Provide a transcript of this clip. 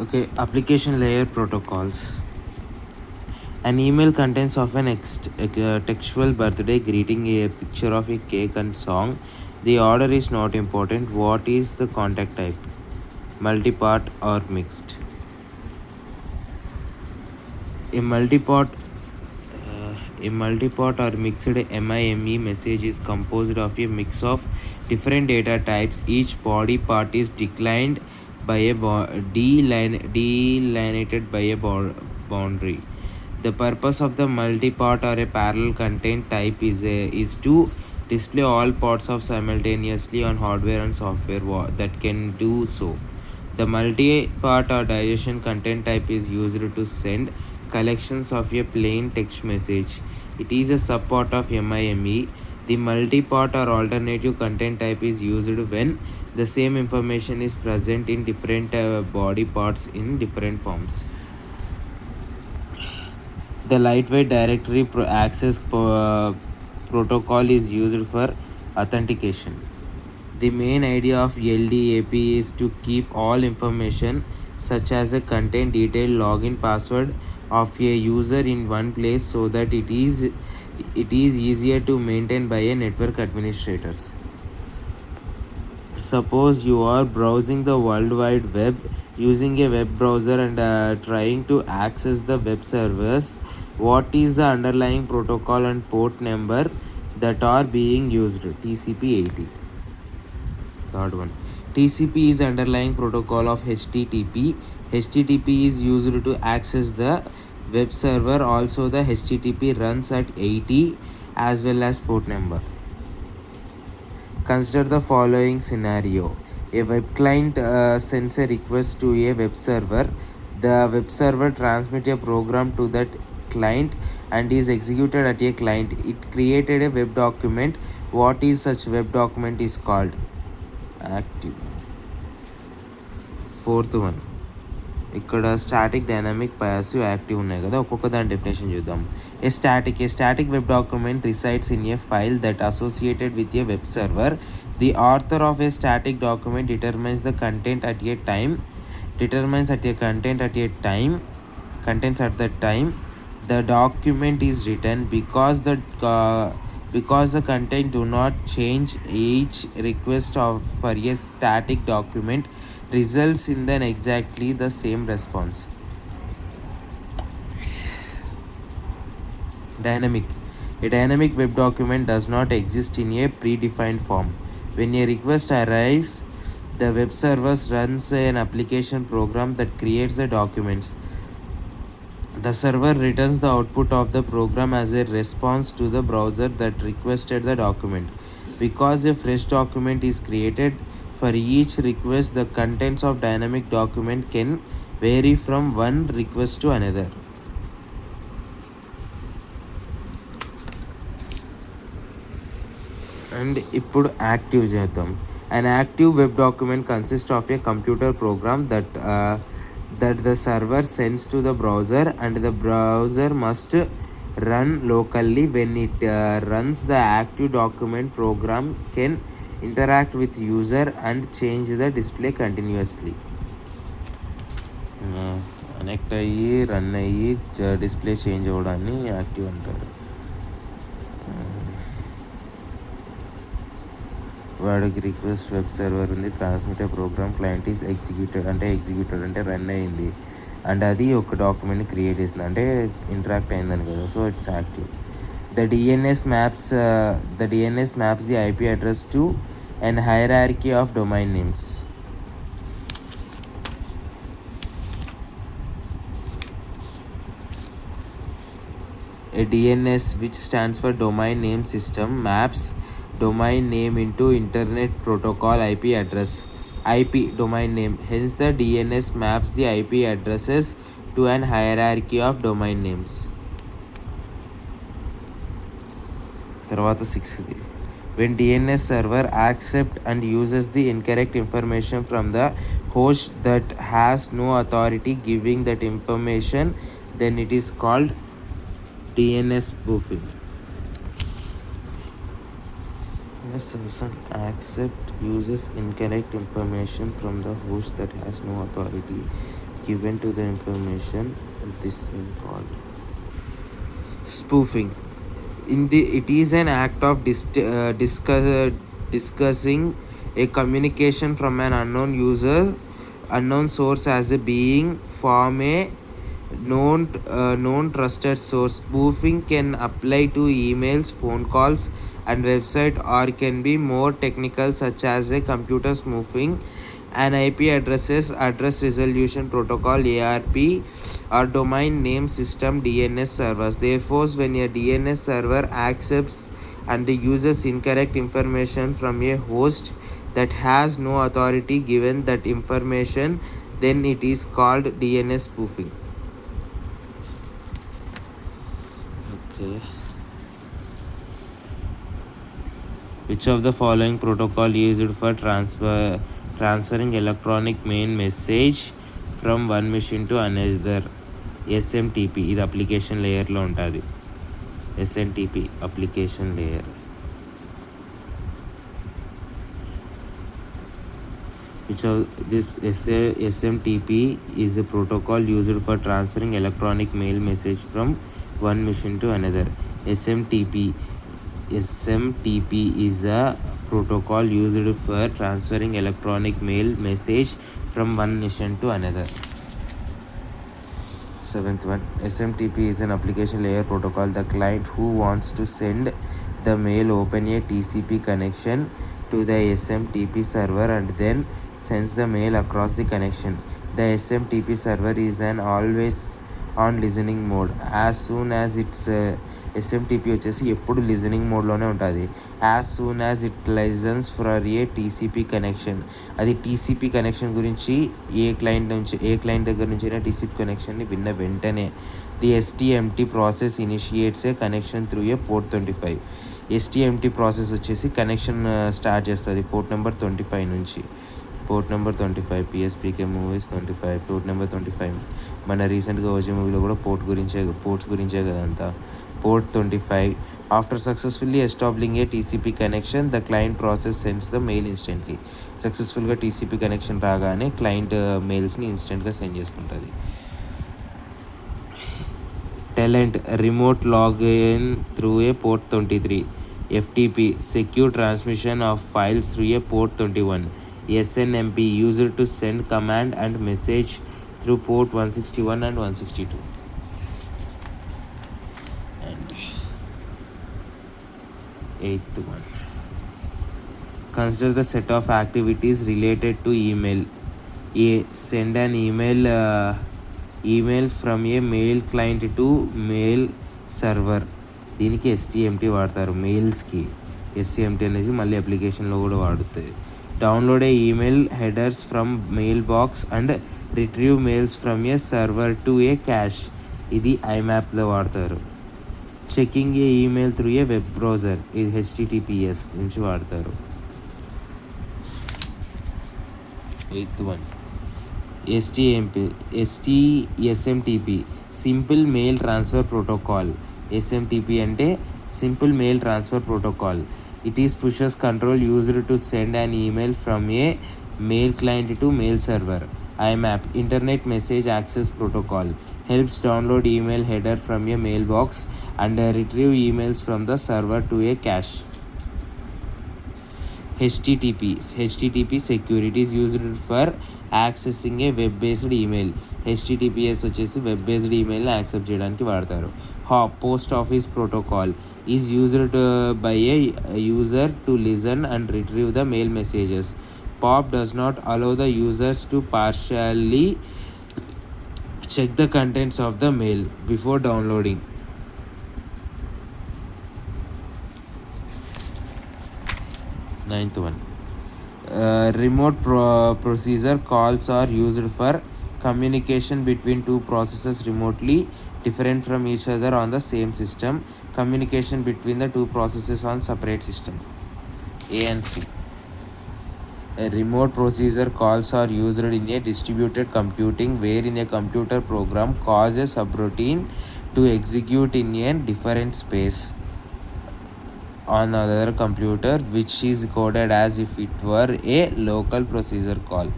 Okay, application layer protocols. An email contains often a textual birthday greeting, a picture of a cake and song. The order is not important. What is the contact type? Multipart or mixed? A multipart a multipart or mixed MIME message is composed of a mix of different data types. Each body part is declined by a delineated by a boundary. The purpose of the multipart or a parallel content type is to display all parts of simultaneously on hardware and software that can do so. The multi-part or digestion content type is used to send collections of a plain text message. It is a subpart of MIME. The multi-part or alternative content type is used when the same information is present in different body parts in different forms. The lightweight directory access protocol is used for authentication. The main idea of LDAP is to keep all information such as a content detail, login password of a user in one place so that it is easier to maintain by a network administrators. Suppose you are browsing the World Wide Web using a web browser and trying to access the web servers. What is the underlying protocol and port number that are being used? TCP/80. Third one. TCP is underlying protocol of HTTP. HTTP is used to access the web server. Also, the HTTP runs at 80 as well as port number. Consider the following scenario. A web client sends a request to a web server. The web server transmits a program to that client and is executed at a client. It created a web document. What is such web document is called? Active. Fourth one. ఇక్కడ static dynamic passive active ఉన్నాయి కదా, ఒక్కొక్క దాని definition చూద్దాం. ఏ static web document resides in a file that associated with a web server. The Arthur of A static document determines the content at a time contents at the time the document is written. Because the content do not change, each request for a static document results in then exactly the same response. Dynamic. A dynamic web document does not exist in a predefined form. When a request arrives, the web server runs an application program that creates the documents. The server returns the output of the program as a response to the browser that requested the document. Because a fresh document is created for each request, the contents of dynamic document can vary from one request to another. And ఇప్పుడు active చేద్దాం. An active web document consists of a computer program that the server sends to the browser, and the browser must run locally. When it runs, the active document program can interact with user and change the display continuously. Connect అయ్యి run అయ్యి display change అవ్వడాన్ని active అంటారు. వాడికి request web server ఉంది, transmit program client is executed అంటే run అయింది, and అది ఒక డాక్యుమెంట్ని క్రియేట్ చేసింది అంటే ఇంటరాక్ట్ అయిందని కదా, so it's active. The DNS maps the IP address to an hierarchy of domain names. A DNS, which stands for domain name system, maps domain name into internet protocol IP address. IP domain name. Hence the DNS maps the IP addresses to an hierarchy of domain names. తర్వాత 6th. When DNS server accepts and uses the incorrect information from the host that has no authority giving that information, then it is called DNS spoofing. Accept uses incorrect information from the host that has no authority given to the information. This thing called spoofing. It is an act of discussing a communication from an unknown source as a being from a known trusted source. Spoofing can apply to emails, phone calls, and website, or can be more technical, such as a computer spoofing, an IP address resolution protocol (ARP), or domain name system DNS servers. Therefore, when a DNS server accepts and uses incorrect information from a host that has no authority given that information, then it is called DNS spoofing. Okay. Which of the following protocol used for transferring electronic mail message from one machine to another? SMTP. ఇది application లేయర్లో ఉంటుంది. SMTP application layer. Which of this SMTP is a protocol used for transferring electronic mail message from one machine to another? SMTP is a protocol used for transferring electronic mail message from one nation to another. Seventh one, SMTP is an application layer protocol. The client who wants to send the mail open a TCP connection to the SMTP server and then sends the mail across the connection. The SMTP server is an always on listening mode. As soon as it's SMTP వచ్చేసి ఎప్పుడు listening మోడ్లోనే ఉంటుంది. As soon as it listens for a TCP connection. అది TCP connection గురించి ఏ client దగ్గర నుంచి అయినా టీసీపీ కనెక్షన్ని విన్న వెంటనే the STMT process initiates A connection through a port 25. STMT process వచ్చేసి కనెక్షన్ స్టార్ట్ చేస్తుంది పోర్ట్ నెంబర్ 25 నుంచి. Port number 25 PSPK movies 25 port number 25. మన రీసెంట్గా వచ్చే మూవీలో కూడా పోర్ట్స్ గురించే కదంతా. Port 25. After successfully establishing a TCP connection, the client process sends the mail instantly. సక్సెస్ఫుల్గా TCP కనెక్షన్ రాగానే క్లయింట్ మెయిల్స్ని ఇన్స్టెంట్గా సెండ్ చేసుకుంటుంది. Telnet remote login through a port 23. FTP secure transmission of files through a port 21. SNMP used to send command and message through port 161 and 162. Eighth one, consider the set of activities related to email. A. Send an email from a mail client to mail server. దీనికి STMT వాడతారు మెయిల్స్కి. STMT అనేది మళ్ళీ అప్లికేషన్లో కూడా వాడుతుంది. Download A email headers from mail box and retrieve mails from A server to A cash. ఇది IMAPలో వాడతారు. Checking A email through a web browser. ఇది HTTPS నుంచి వాడతారు. Eighth one, SMTP simple mail transfer protocol. SMTP అంటే simple mail transfer protocol. It is pushes control used to send an email from A mail client to mail server. IMAP Internet Message Access Protocol helps download email header from a mailbox and retrieve emails from the server to a cache. HTTP security is used for accessing a web-based email. HTTPS వచ్చేసి web based ఈమెయిల్ని accept చేయడానికి వాడతారు. HOP Post Office Protocol is used by a user to listen and retrieve the mail messages. POP does not allow the users to partially check the contents of the mail before downloading. Ninth one, remote procedure calls are used for communication between two processes remotely different from each other on the same system. Communication between the two processes on separate system. A and C. Remote procedure calls are used in a distributed computing wherein a computer program causes a subroutine to execute in a different space on another computer, which is coded as if it were a local procedure call.